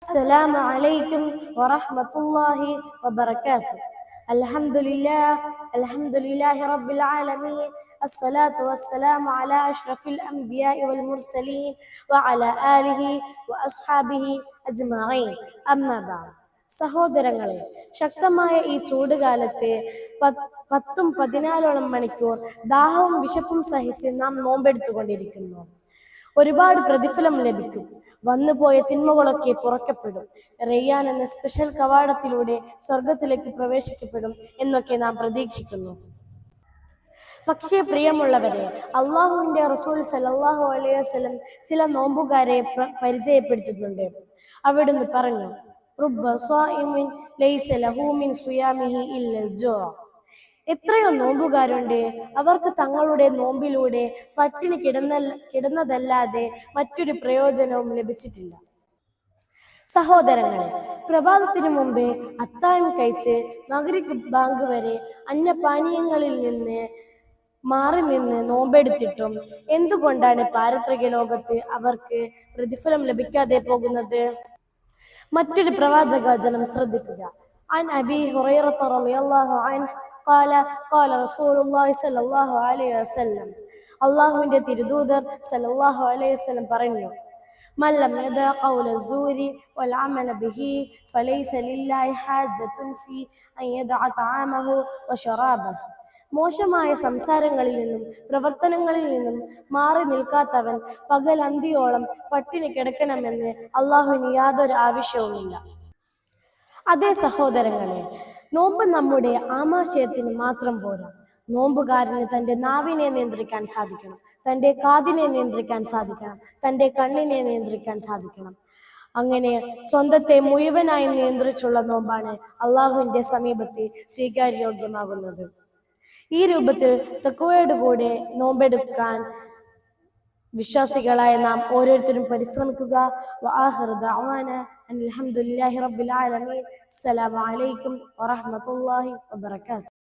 السلام عليكم ورحمة الله وبركاته. الحمد لله رب العالمين. الصلاة والسلام على أشرف الأنبياء والمرسلين وعلى آله وأصحابه أجمعين. أما بعد. സഹോദരങ്ങളെ, ശക്തമായ ഈ ചൂടുകാലത്ത് 10-14 മണിക്കൂർ ദാഹവും വിശപ്പും സഹിച്ച് നാം നോമ്പെടുത്തുകൊണ്ടിരിക്കുന്നു. ഒരുപാട് പ്രതിഫലം ലഭിക്കും. വന്നുപോയ തിന്മകളൊക്കെ പുറക്കപ്പെടും. റയ്യാൻ എന്ന സ്പെഷ്യൽ കവാടത്തിലൂടെ സ്വർഗത്തിലേക്ക് പ്രവേശിക്കപ്പെടും എന്നൊക്കെ നാം പ്രതീക്ഷിക്കുന്നു. പക്ഷേ പ്രിയമുള്ളവരെ, അള്ളാഹുവിന്റെ റസൂൽ സല്ലല്ലാഹു അലൈഹി വസല്ലം ചില നോമ്പുകാരെ പരിചയപ്പെടുത്തുന്നുണ്ട്. അവിടുന്ന് പറഞ്ഞു, റുബ്ബ സ്വാഇമിൻ ലൈസ ലഹു മിൻ സിയാമിഹി ഇല്ലൽ ജൂ. എത്രയോ നോമ്പുകാരുണ്ട്, അവർക്ക് തങ്ങളുടെ നോമ്പിലൂടെ പട്ടിണി കിടന്നതല്ലാതെ മറ്റൊരു പ്രയോജനവും ലഭിച്ചിട്ടില്ല. സഹോദരങ്ങളെ, പ്രഭാതത്തിനു മുമ്പേ അത്താഴം കഴിച്ച് മഗ്‌രിബ് ബാങ്ക് വരെ അന്നപാനീയങ്ങളിൽ നിന്ന് മാറി നിന്ന് നോമ്പെടുത്തിട്ടും എന്തുകൊണ്ടാണ് പാരത്രിക ലോകത്ത് അവർക്ക് പ്രതിഫലം ലഭിക്കാതെ പോകുന്നത്? മറ്റൊരു പ്രവാചകവചനം ശ്രദ്ധിക്കുക. عن أبي هريرة رضي الله عنه قال قال رسول الله صلى الله عليه وسلم. അള്ളാഹുവിന്റെ തിരുദൂതർ സല്ലല്ലാഹു അലൈഹി വസല്ലം പറഞ്ഞു, من لم يدع قول الزور والعمل به فليس لله حاجة في أن يدع طعامه وشرابه. മോശമായ സംസാരങ്ങളിൽ നിന്നും പ്രവർത്തനങ്ങളിൽ നിന്നും മാറി നിൽക്കാത്തവൻ പകൽ അന്തിയോളം പട്ടിണി കിടക്കണമെന്ന് അള്ളാഹുവിന് യാതൊരു ആവശ്യവുമില്ല. അതേ സഹോദരങ്ങളെ, നോമ്പ് നമ്മുടെ ആമാശയത്തിന് മാത്രം പോരാ. നോമ്പുകാരന് തന്റെ നാവിനെ നിയന്ത്രിക്കാൻ സാധിക്കണം, തന്റെ കാതിനെ നിയന്ത്രിക്കാൻ സാധിക്കണം, തന്റെ കണ്ണിനെ നിയന്ത്രിക്കാൻ സാധിക്കണം. അങ്ങനെ സ്വന്തത്തെ മുഴുവനായി നിയന്ത്രിച്ചുള്ള നോമ്പാണ് അള്ളാഹുവിന്റെ സമീപത്ത് സ്വീകാര്യോഗ്യമാകുന്നത്. ഈ രൂപത്തിൽ തഖ്വയോടുകൂടെ നോമ്പെടുക്കാൻ വിശ്വാസികളായ നാം ഓരോരുത്തരും പരിശ്രമിക്കുക. വആഖിറു ദഅവാനാ അൽഹംദുലില്ലാഹി റബ്ബിൽ ആലമീൻ. അസ്സലാമു അലൈക്കും വറഹ്മത്തുള്ളാഹി വബറകാതുഹു.